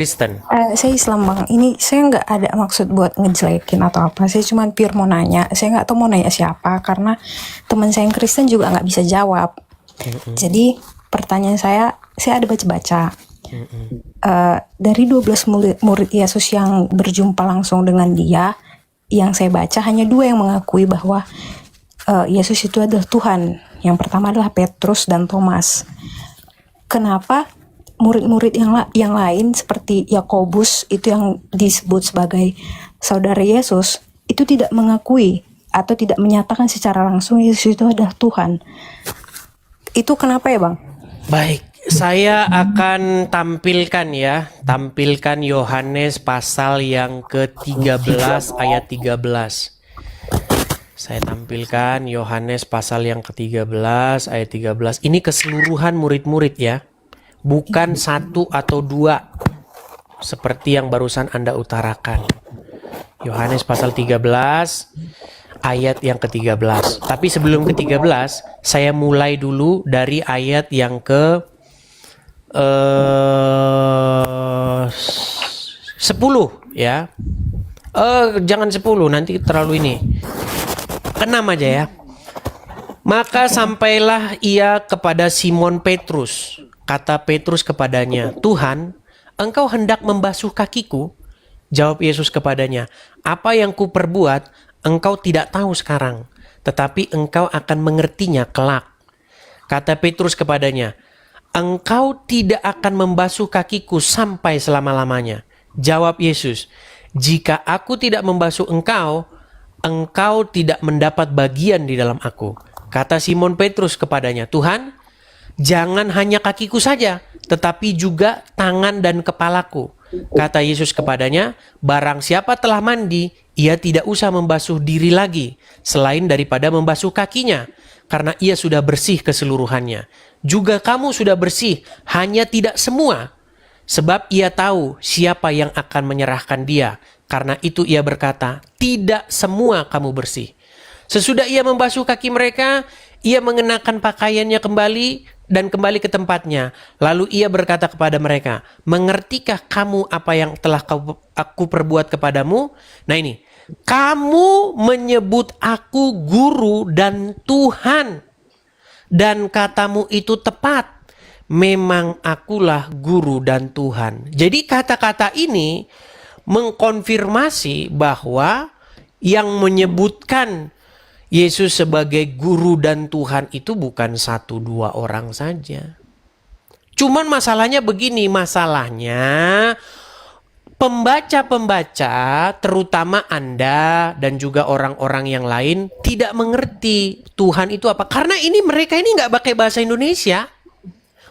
Kristen. Saya Islam Bang. Ini saya nggak ada maksud buat ngejelekin atau apa. Saya cuma pure mau nanya. Saya nggak tahu mau nanya siapa karena teman saya yang Kristen juga nggak bisa jawab. Jadi pertanyaan saya ada baca-baca. Dari 12 murid Yesus yang berjumpa langsung dengan dia, yang saya baca hanya 2 yang mengakui bahwa Yesus itu adalah Tuhan. Yang pertama adalah Petrus dan Thomas. Kenapa murid-murid yang lain seperti Yakobus itu yang disebut sebagai saudara Yesus itu tidak mengakui atau tidak menyatakan secara langsung Yesus itu adalah Tuhan? Itu kenapa ya Bang? Baik, saya akan tampilkan Yohanes pasal yang ke-13 ayat 13. Saya tampilkan Yohanes pasal yang ke-13 ayat 13. Ini keseluruhan murid-murid ya. Bukan 1 atau 2 seperti yang barusan Anda utarakan. Yohanes pasal 13 ayat yang ke-13. Tapi sebelum ke-13, saya mulai dulu dari ayat yang ke 10 ya. Jangan 10, nanti terlalu ini. Ke-6 aja ya. Maka sampailah ia kepada Simon Petrus. Kata Petrus kepadanya, "Tuhan, engkau hendak membasuh kakiku?" Jawab Yesus kepadanya, "Apa yang kuperbuat, engkau tidak tahu sekarang, tetapi engkau akan mengertinya kelak." Kata Petrus kepadanya, "Engkau tidak akan membasuh kakiku sampai selama-lamanya." Jawab Yesus, "Jika aku tidak membasuh engkau, engkau tidak mendapat bagian di dalam aku." Kata Simon Petrus kepadanya, "Tuhan, jangan hanya kakiku saja, tetapi juga tangan dan kepalaku." Kata Yesus kepadanya, "Barang siapa telah mandi, ia tidak usah membasuh diri lagi, selain daripada membasuh kakinya, karena ia sudah bersih keseluruhannya. Juga kamu sudah bersih, hanya tidak semua. Sebab ia tahu siapa yang akan menyerahkan dia. Karena itu ia berkata, tidak semua kamu bersih." Sesudah ia membasuh kaki mereka, ia mengenakan pakaiannya kembali dan kembali ke tempatnya. Lalu ia berkata kepada mereka, "Mengertikah kamu apa yang telah aku perbuat kepadamu?" Nah ini, "Kamu menyebut aku guru dan Tuhan. Dan katamu itu tepat. Memang akulah guru dan Tuhan." Jadi kata-kata ini mengkonfirmasi bahwa yang menyebutkan Yesus sebagai guru dan Tuhan itu bukan 1-2 orang saja. Cuman masalahnya begini, masalahnya pembaca-pembaca, terutama Anda dan juga orang-orang yang lain tidak mengerti Tuhan itu apa. Karena mereka ini nggak pakai bahasa Indonesia.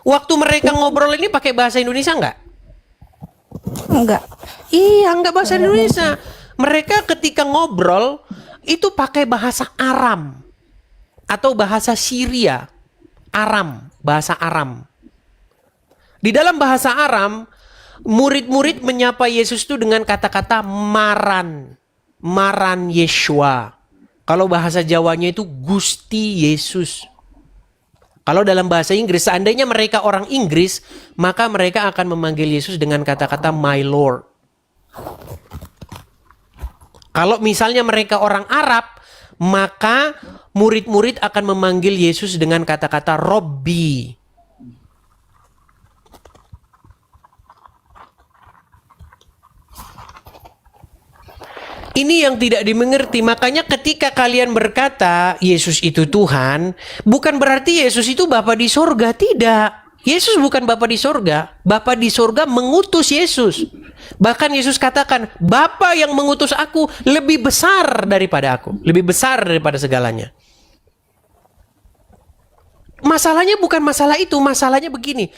Waktu mereka ngobrol ini pakai bahasa Indonesia nggak? Enggak. Iya, nggak bahasa Indonesia. Mereka ketika ngobrol itu pakai bahasa Aram atau bahasa Syria. Bahasa Aram. Di dalam bahasa Aram, murid-murid menyapa Yesus itu dengan kata-kata Maran Yeshua. Kalau bahasa Jawanya itu Gusti Yesus. Kalau dalam bahasa Inggris, seandainya mereka orang Inggris, maka mereka akan memanggil Yesus dengan kata-kata My Lord. Kalau misalnya mereka orang Arab, maka murid-murid akan memanggil Yesus dengan kata-kata Robbi. Ini yang tidak dimengerti. Makanya ketika kalian berkata Yesus itu Tuhan, bukan berarti Yesus itu Bapa di sorga. Tidak. Yesus bukan Bapa di sorga. Bapa di sorga mengutus Yesus. Bahkan Yesus katakan, Bapa yang mengutus aku lebih besar daripada aku. Lebih besar daripada segalanya. Masalahnya bukan masalah itu. Masalahnya begini.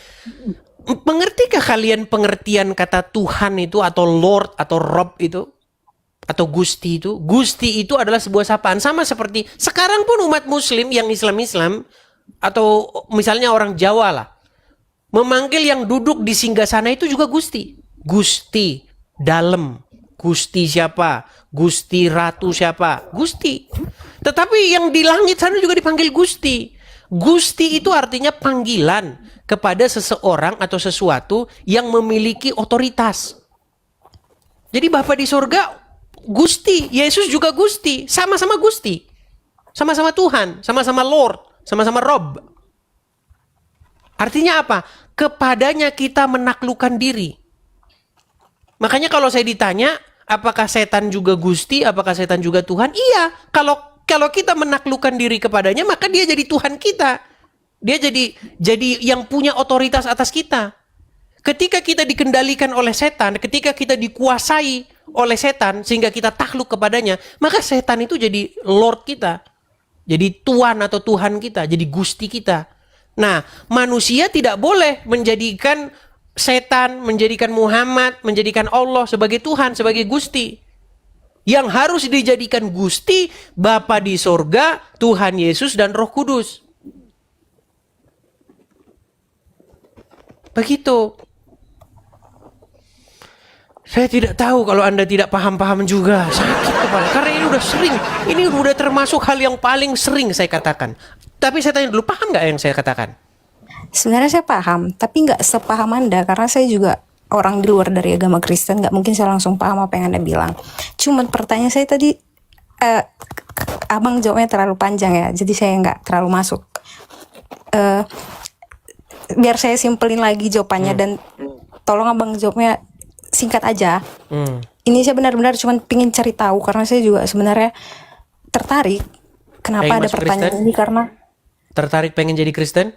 Mengertikah kalian pengertian kata Tuhan itu atau Lord atau Rob itu? Atau Gusti itu? Gusti itu adalah sebuah sapaan. Sama seperti sekarang pun umat Muslim yang Islam-Islam atau misalnya orang Jawa lah. Memanggil yang duduk di singgasana itu juga Gusti. Gusti dalam. Gusti siapa? Gusti Ratu siapa? Gusti. Tetapi yang di langit sana juga dipanggil Gusti. Gusti itu artinya panggilan kepada seseorang atau sesuatu yang memiliki otoritas. Jadi Bapa di surga Gusti, Yesus juga Gusti, sama-sama Gusti. Sama-sama Tuhan, sama-sama Lord, sama-sama Rob. Artinya apa? Kepadanya kita menaklukkan diri. Makanya kalau saya ditanya, apakah setan juga Gusti, apakah setan juga Tuhan? Iya, kalau kita menaklukkan diri kepadanya, maka dia jadi Tuhan kita. Dia jadi yang punya otoritas atas kita. Ketika kita dikendalikan oleh setan, ketika kita dikuasai oleh setan sehingga kita takluk kepadanya, maka setan itu jadi Lord kita. Jadi Tuan atau Tuhan kita, jadi Gusti kita. Nah, manusia tidak boleh menjadikan setan, menjadikan Muhammad, menjadikan Allah sebagai Tuhan, sebagai Gusti. Yang harus dijadikan Gusti, Bapa di sorga, Tuhan Yesus dan Roh Kudus. Begitu. Saya tidak tahu kalau Anda tidak paham-paham juga. Sakit kepala. Karena ini udah sering. Ini udah termasuk hal yang paling sering saya katakan. Tapi saya tanya dulu, paham nggak yang saya katakan? Sebenarnya saya paham, tapi nggak sepaham Anda karena saya juga orang di luar dari agama Kristen, nggak mungkin saya langsung paham apa yang Anda bilang. Cuman pertanyaan saya tadi, Abang jawabnya terlalu panjang ya, jadi saya nggak terlalu masuk. Biar saya simpelin lagi jawabannya dan tolong Abang jawabnya singkat aja. Ini saya benar-benar cuma pingin cari tahu karena saya juga sebenarnya tertarik. Kenapa Pengen ada masuk pertanyaan Kristen? ini karena Tertarik pengen jadi Kristen?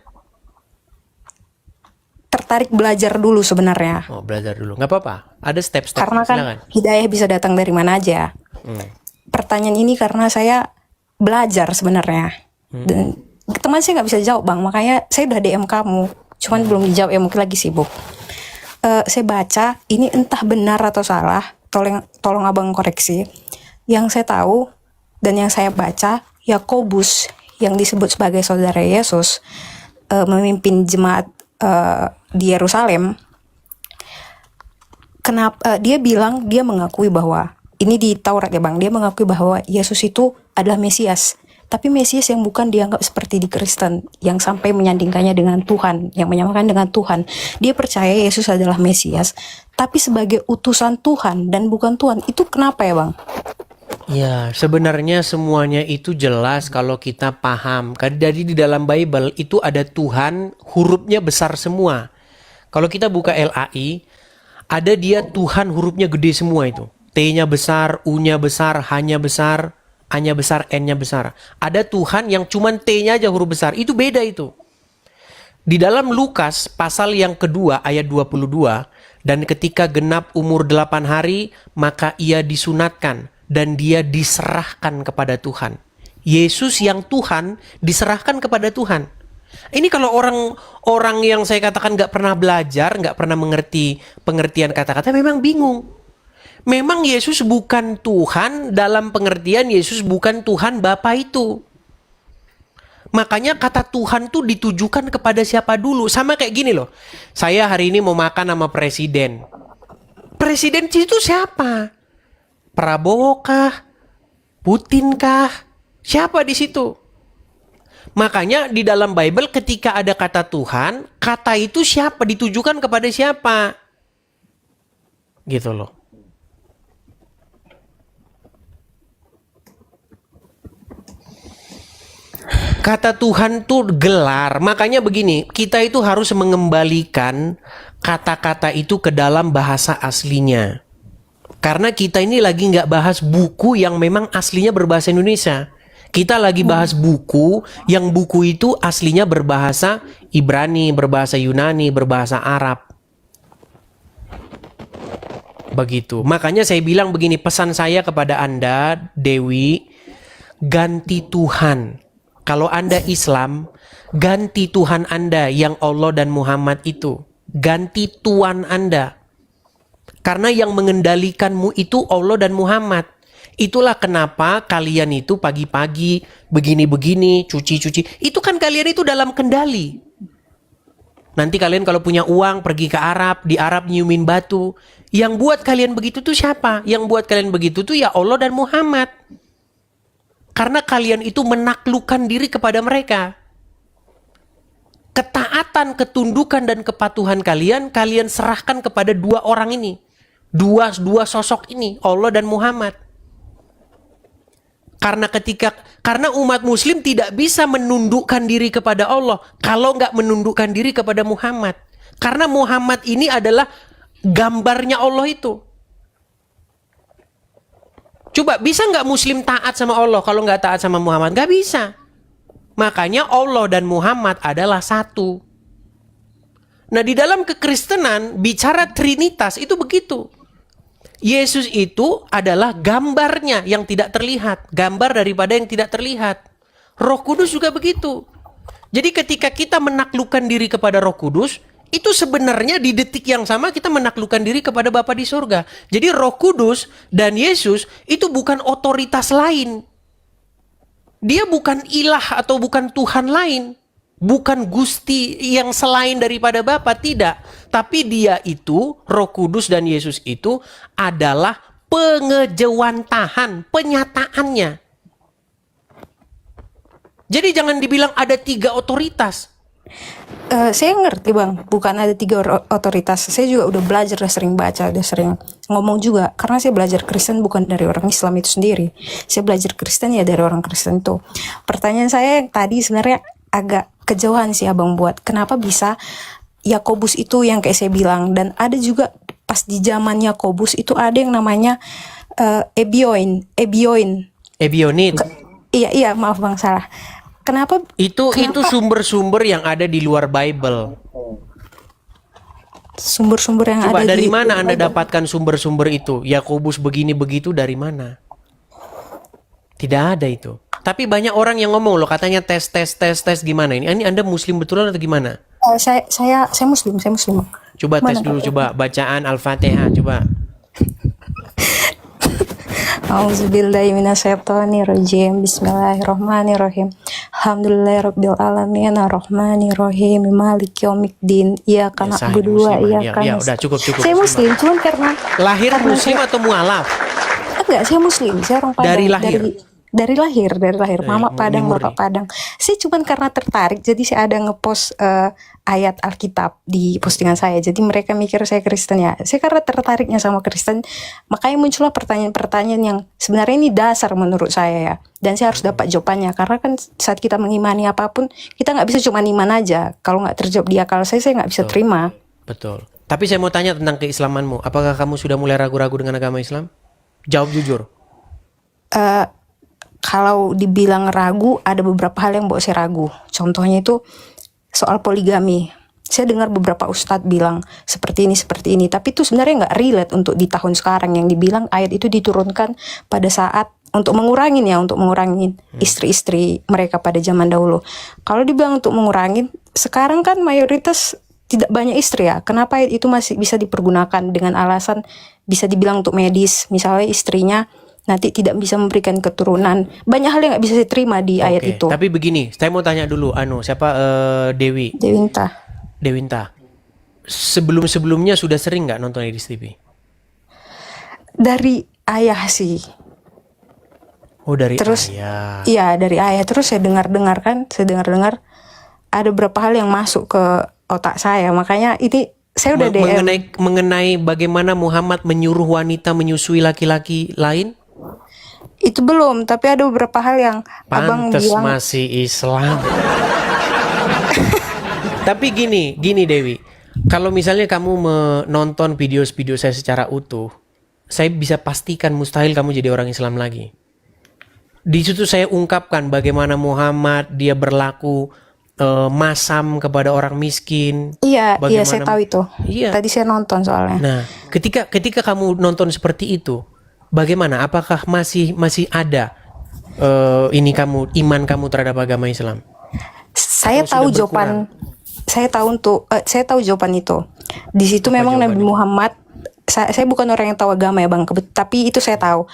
tertarik belajar dulu sebenarnya. Oh, belajar dulu. Nggak apa-apa. Ada step-step. Karena kan Silakan. hidayah bisa datang dari mana aja. Pertanyaan ini karena saya belajar sebenarnya. Dan teman saya nggak bisa jawab Bang, makanya saya udah DM kamu. Cuman belum dijawab ya, mungkin lagi sibuk. Saya baca, ini entah benar atau salah, tolong Abang koreksi. Yang saya tahu dan yang saya baca, Yakobus yang disebut sebagai saudara Yesus memimpin jemaat di Yerusalem. Kenapa dia bilang, dia mengakui bahwa ini di Taurat ya Bang, dia mengakui bahwa Yesus itu adalah Mesias. Tapi Mesias yang bukan dianggap seperti di Kristen, yang sampai menyandingkannya dengan Tuhan, yang menyamakan dengan Tuhan. Dia percaya Yesus adalah Mesias, tapi sebagai utusan Tuhan dan bukan Tuhan. Itu kenapa ya Bang? Ya, sebenarnya semuanya itu jelas kalau kita paham. Jadi di dalam Bible itu ada Tuhan, hurufnya besar semua. Kalau kita buka LAI, ada dia Tuhan hurufnya gede semua itu. T-nya besar, U-nya besar, H-nya besar, A-nya besar, N-nya besar. Ada Tuhan yang cuman T-nya aja huruf besar. Itu beda itu. Di dalam Lukas pasal yang kedua ayat 22, dan ketika genap umur 8 hari, maka ia disunatkan dan dia diserahkan kepada Tuhan. Yesus yang Tuhan diserahkan kepada Tuhan. Ini kalau orang yang saya katakan nggak pernah belajar, nggak pernah mengerti pengertian kata-kata, memang bingung. Memang Yesus bukan Tuhan dalam pengertian Yesus bukan Tuhan Bapa itu. Makanya kata Tuhan tuh ditujukan kepada siapa dulu. Sama kayak gini loh. Saya hari ini mau makan sama presiden. Presiden itu siapa? Prabowo kah? Putin kah? Siapa di situ? Makanya di dalam Bible ketika ada kata Tuhan, kata itu siapa? Ditujukan kepada siapa? Gitu loh. Kata Tuhan tuh gelar. Makanya begini, kita itu harus mengembalikan kata-kata itu ke dalam bahasa aslinya. Karena kita ini lagi nggak bahas buku yang memang aslinya berbahasa Indonesia. Kita lagi bahas buku yang buku itu aslinya berbahasa Ibrani, berbahasa Yunani, berbahasa Arab. Begitu. Makanya saya bilang begini, pesan saya kepada Anda, Dewi, ganti Tuhan. Kalau Anda Islam, ganti Tuhan Anda yang Allah dan Muhammad itu. Ganti Tuhan Anda. Karena yang mengendalikanmu itu Allah dan Muhammad. Itulah kenapa kalian itu pagi-pagi begini-begini, cuci-cuci. Itu kan kalian itu dalam kendali. Nanti kalian kalau punya uang pergi ke Arab, di Arab nyiumin batu. Yang buat kalian begitu tuh siapa? Yang buat kalian begitu tuh ya Allah dan Muhammad. Karena kalian itu menaklukkan diri kepada mereka. ketaatan, ketundukan dan kepatuhan kalian serahkan kepada dua orang ini. Dua sosok ini, Allah dan Muhammad. Karena umat muslim tidak bisa menundukkan diri kepada Allah kalau nggak menundukkan diri kepada Muhammad. Karena Muhammad ini adalah gambarnya Allah itu. Coba bisa nggak muslim taat sama Allah kalau nggak taat sama Muhammad? Nggak bisa. Makanya Allah dan Muhammad adalah satu. Nah, di dalam kekristenan bicara Trinitas itu begitu. Yesus itu adalah gambarnya yang tidak terlihat, gambar daripada yang tidak terlihat. Roh Kudus juga begitu. Jadi ketika kita menaklukkan diri kepada Roh Kudus, itu sebenarnya di detik yang sama kita menaklukkan diri kepada Bapa di surga. Jadi Roh Kudus dan Yesus itu bukan otoritas lain. Dia bukan ilah atau bukan Tuhan lain. Bukan Gusti yang selain daripada Bapa, tidak. Tapi dia itu, Roh Kudus dan Yesus itu adalah pengejawantahan, penyataannya. Jadi jangan dibilang ada 3 otoritas. Saya ngerti bang, bukan ada 3 otoritas. Saya juga udah belajar, udah sering baca, udah sering ngomong juga. Karena saya belajar Kristen bukan dari orang Islam itu sendiri. Saya belajar Kristen ya dari orang Kristen tuh. Pertanyaan saya yang tadi sebenarnya agak kejauhan sih abang buat. Kenapa bisa Yakobus itu yang kayak saya bilang. Dan ada juga pas di zaman Yakobus itu ada yang namanya Ebionit. Iya maaf bang, salah. Kenapa? Itu sumber-sumber yang ada di luar Bible. Sumber-sumber yang Coba ada dari di mana Anda dapatkan sumber-sumber itu? Yakobus begini begitu dari mana? Tidak ada itu. Tapi banyak orang yang ngomong loh, katanya tes gimana ini? Ini Anda Muslim betulan atau gimana? Saya Muslim. Coba tes dulu, coba bacaan Al-Fatihah, coba. Auzubillahiminasyaitonirrajim. Bismillahirrahmanirrahim. Alhamdulillahirabbil alamin arrahmanirrahim maliki yaumiddin. Iyyaka na'budu wa iyyaka nasta'in. Ya, udah cukup. Saya Muslim, cuman karena Muslim atau mualaf? Enggak, saya Muslim. Saya orang Padang. Dari lahir. Mama Padang, Bapak Padang. Saya cuman karena tertarik, jadi saya ada ngepost ayat Alkitab di postingan saya. Jadi mereka mikir saya Kristen ya. Saya karena tertariknya sama Kristen, makanya muncullah pertanyaan-pertanyaan yang sebenarnya ini dasar menurut saya ya. Dan saya harus dapat jawabannya. Karena kan saat kita mengimani apapun, kita nggak bisa cuma iman aja. Kalau nggak terjawab di akal saya nggak bisa terima. Betul. Tapi saya mau tanya tentang keislamanmu. Apakah kamu sudah mulai ragu-ragu dengan agama Islam? Jawab jujur. Kalau dibilang ragu, ada beberapa hal yang buat saya ragu. Contohnya itu soal poligami. Saya dengar beberapa ustadz bilang seperti ini. Tapi itu sebenarnya nggak relate untuk di tahun sekarang. Yang dibilang ayat itu diturunkan pada saat untuk mengurangin istri-istri mereka pada zaman dahulu. Kalau dibilang untuk mengurangin, sekarang kan mayoritas tidak banyak istri ya. Kenapa ayat itu masih bisa dipergunakan dengan alasan bisa dibilang untuk medis. Misalnya istrinya nanti tidak bisa memberikan keturunan. Banyak hal yang nggak bisa diterima di ayat itu. Tapi begini, saya mau tanya dulu, siapa Dewinta. Sebelumnya sudah sering nggak nonton Edis TV? Dari ayah sih. Oh, dari Terus, ayah. Iya, dari ayah. Terus saya dengar ada beberapa hal yang masuk ke otak saya. Makanya ini saya udah mengenai bagaimana Muhammad menyuruh wanita menyusui laki-laki lain? Itu belum, tapi ada beberapa hal yang abang Pantes bilang masih Islam. Tapi gini Dewi, kalau misalnya kamu menonton video-video saya secara utuh, saya bisa pastikan mustahil kamu jadi orang Islam lagi. Di situ saya ungkapkan bagaimana Muhammad dia berlaku masam kepada orang miskin. Iya saya tahu itu. Iya. Tadi saya nonton soalnya. Nah, ketika kamu nonton seperti itu, bagaimana? Apakah masih ada iman kamu terhadap agama Islam? Saya tahu jawaban. Saya tahu jawaban itu. Di situ memang Nabi Muhammad. Saya bukan orang yang tahu agama ya bang, tapi itu saya tahu.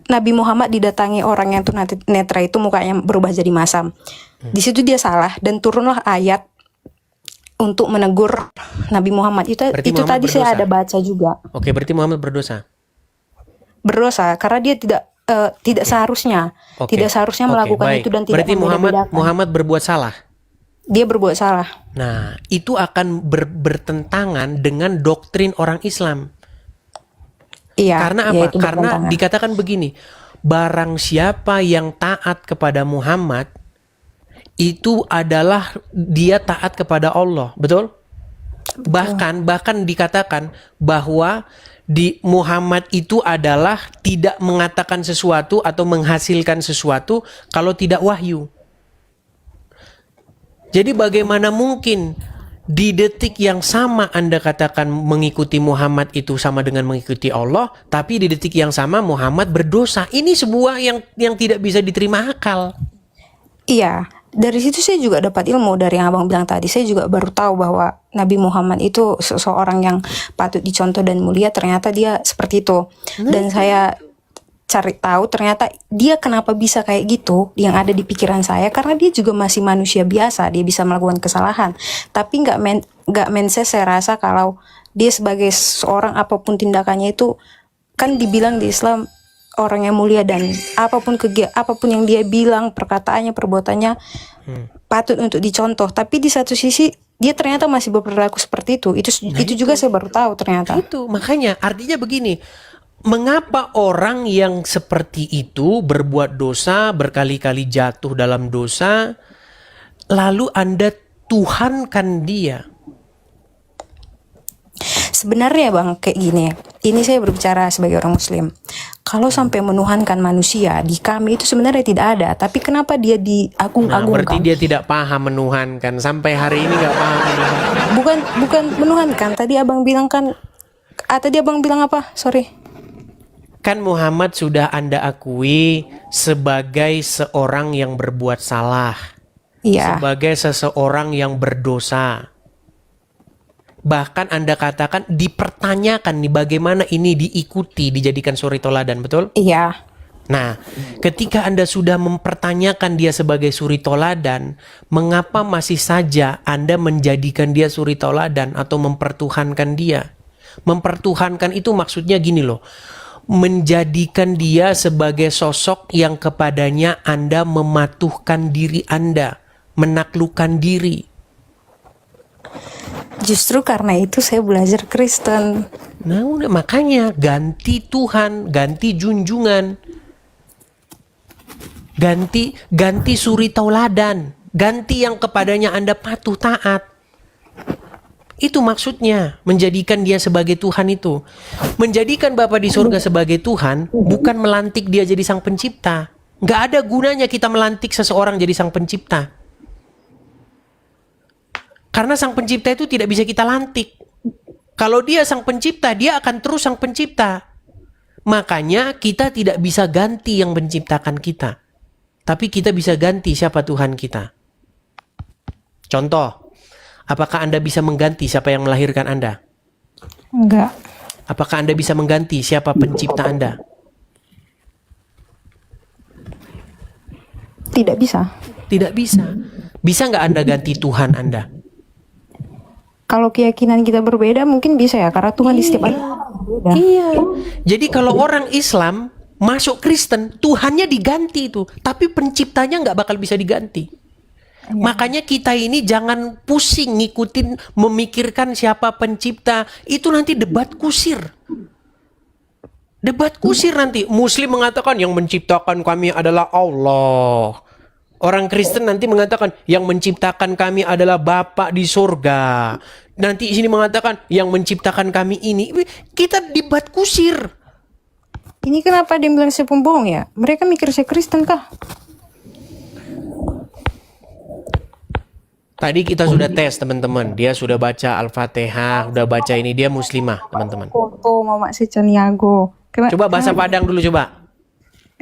Nabi Muhammad didatangi orang yang tunanetra itu mukanya berubah jadi masam. Di situ dia salah dan turunlah ayat untuk menegur Nabi Muhammad. Itu tadi berdosa. Saya ada baca juga. Oke, berarti Muhammad berdosa. Berdosa karena dia tidak seharusnya melakukan itu dan tidak berarti Muhammad berbuat salah. dia berbuat salah. Nah, itu akan bertentangan dengan doktrin orang Islam. Iya. Karena ya apa? itu Karena bertentangan. dikatakan begini, barang siapa yang taat kepada Muhammad, itu adalah dia taat kepada Allah, betul? Bahkan dikatakan bahwa di Muhammad itu adalah tidak mengatakan sesuatu atau menghasilkan sesuatu kalau tidak wahyu. Jadi bagaimana mungkin di detik yang sama Anda katakan mengikuti Muhammad itu sama dengan mengikuti Allah, tapi di detik yang sama Muhammad berdosa. Ini sebuah yang tidak bisa diterima akal. Iya, dari situ saya juga dapat ilmu dari yang abang bilang tadi. Saya juga baru tahu bahwa Nabi Muhammad itu seseorang yang patut dicontoh dan mulia. Ternyata dia seperti itu. Dan saya cari tahu ternyata dia kenapa bisa kayak gitu yang ada di pikiran saya, karena dia juga masih manusia biasa. Dia bisa melakukan kesalahan, tapi nggak menses saya rasa kalau dia sebagai seorang apapun tindakannya itu, kan dibilang di Islam orang yang mulia, dan apapun yang dia bilang, perkataannya, perbuatannya patut untuk dicontoh. Tapi di satu sisi dia ternyata masih berperilaku seperti itu. Itu juga saya baru tahu ternyata. Itu makanya artinya begini. Mengapa orang yang seperti itu berbuat dosa, berkali-kali jatuh dalam dosa, lalu Anda tuhankan dia? Sebenarnya bang, kayak gini. Ini saya berbicara sebagai orang Muslim. Kalau sampai menuhankan manusia di kami itu sebenarnya tidak ada. Tapi kenapa dia diagung-agungkan? Berarti dia tidak paham menuhankan. Sampai hari ini nggak paham menuhankan. Bukan menuhankan. Tadi abang bilang kan. Tadi abang bilang apa? Sorry. Kan Muhammad sudah Anda akui sebagai seorang yang berbuat salah. Iya. Sebagai seseorang yang berdosa. Bahkan Anda katakan dipertanyakan nih bagaimana ini diikuti, dijadikan suri toladan, betul? Iya. Nah, ketika Anda sudah mempertanyakan dia sebagai suri toladan, mengapa masih saja Anda menjadikan dia suri toladan atau mempertuhankan dia? Mempertuhankan itu maksudnya gini loh. Menjadikan dia sebagai sosok yang kepadanya Anda mematuhkan diri Anda, menaklukkan diri. Justru karena itu saya belajar Kristen. Nah, makanya ganti Tuhan, ganti junjungan, ganti suri tauladan, ganti yang kepadanya Anda patuh taat. Itu maksudnya, menjadikan dia sebagai Tuhan itu. Menjadikan Bapa di surga sebagai Tuhan, bukan melantik dia jadi sang pencipta. Nggak ada gunanya kita melantik seseorang jadi sang pencipta. Karena sang pencipta itu tidak bisa kita lantik. Kalau dia sang pencipta, dia akan terus sang pencipta. Makanya kita tidak bisa ganti yang menciptakan kita. Tapi kita bisa ganti siapa Tuhan kita. Contoh. Apakah Anda bisa mengganti siapa yang melahirkan Anda? Enggak. Apakah Anda bisa mengganti siapa pencipta Anda? Tidak bisa. Tidak bisa. Bisa nggak Anda ganti Tuhan Anda? Kalau keyakinan kita berbeda mungkin bisa ya, karena Tuhan di setiap orang berbeda. Iya. Jadi kalau orang Islam masuk Kristen, Tuhannya diganti itu, tapi penciptanya nggak bakal bisa diganti. Makanya kita ini jangan pusing ngikutin, memikirkan siapa pencipta. Itu nanti debat kusir. Debat kusir nanti. Muslim mengatakan yang menciptakan kami adalah Allah. Orang Kristen nanti mengatakan yang menciptakan kami adalah Bapa di surga. Nanti sini mengatakan yang menciptakan kami ini. Kita debat kusir. Ini kenapa dia bilang saya pembohong ya? Mereka mikir saya Kristen kah? Tadi kita sudah tes teman-teman. Dia sudah baca Al-Fatihah, udah baca ini, dia muslimah teman-teman. Foto Mama Secaniago. Coba bahasa Padang dulu coba.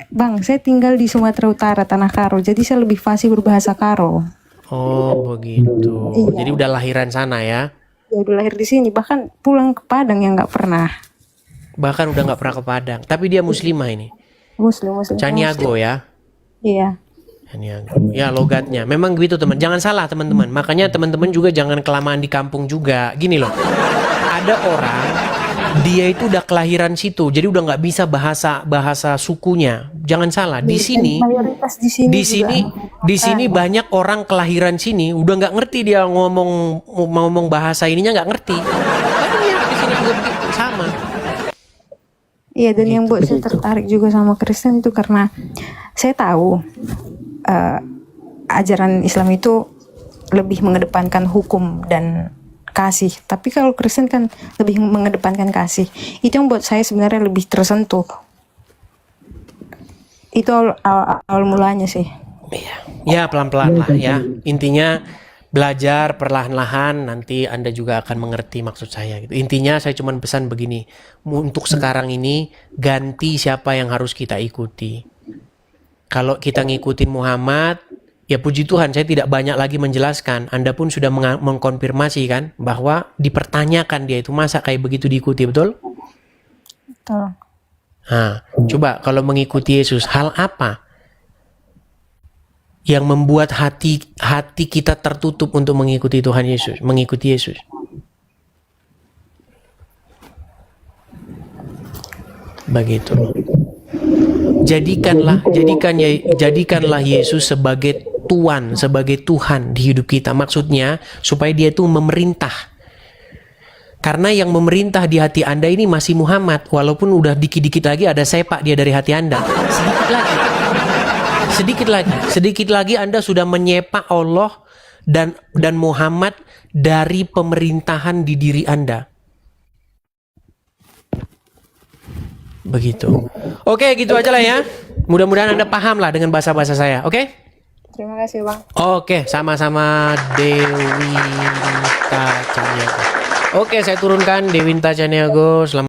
Bang, saya tinggal di Sumatera Utara, Tanah Karo. Jadi saya lebih fasih berbahasa Karo. Oh begitu. Iya. Jadi udah lahiran sana ya? Ya udah lahir di sini, bahkan pulang ke Padang yang nggak pernah. Bahkan udah nggak pernah ke Padang. Tapi dia muslimah ini. Muslim. Caniago ya? Iya. Ya logatnya. Memang gitu teman. Jangan salah teman-teman. Makanya teman-teman juga jangan kelamaan di kampung juga. Gini loh. Ada orang dia itu udah kelahiran situ, jadi udah nggak bisa bahasa sukunya. Jangan salah, di sini, mayoritas di sini di juga sini, di sini banyak orang kelahiran sini udah nggak ngerti dia ngomong bahasa ininya nggak ngerti. Banyak di sini juga begitu, sama. iya, dan yang buat saya tertarik juga sama Kristen itu karena saya tahu ajaran Islam itu lebih mengedepankan hukum dan kasih, tapi kalau Kristen kan lebih mengedepankan kasih. Itu yang buat saya sebenarnya lebih tersentuh. Itu awal mulanya sih. Iya, ya pelan-pelan lah ya. Intinya belajar perlahan-lahan, nanti Anda juga akan mengerti maksud saya gitu. Intinya saya cuma pesan begini, untuk sekarang ini ganti siapa yang harus kita ikuti. Kalau kita ngikutin Muhammad, ya puji Tuhan saya tidak banyak lagi menjelaskan. Anda pun sudah mengkonfirmasi kan bahwa dipertanyakan dia itu masa kayak begitu diikuti, betul? Betul. Nah, coba kalau mengikuti Yesus, hal apa yang membuat hati kita tertutup untuk mengikuti Tuhan Yesus, mengikuti Yesus? Begitu. Jadikanlah Yesus sebagai Tuan, sebagai Tuhan di hidup kita. Maksudnya supaya dia itu memerintah. Karena yang memerintah di hati Anda ini masih Muhammad, walaupun udah dikit-dikit lagi ada sepak dia dari hati Anda. Sedikit lagi Anda sudah menyepak Allah dan Muhammad dari pemerintahan di diri Anda. Begitu. Oke, gitu aja lah ya. Mudah-mudahan Anda paham lah dengan bahasa-bahasa saya. Oke? Terima kasih, Bang. Oke, sama-sama Dewinta Caniago. Oke, saya turunkan Dewinta Caniago. Selamat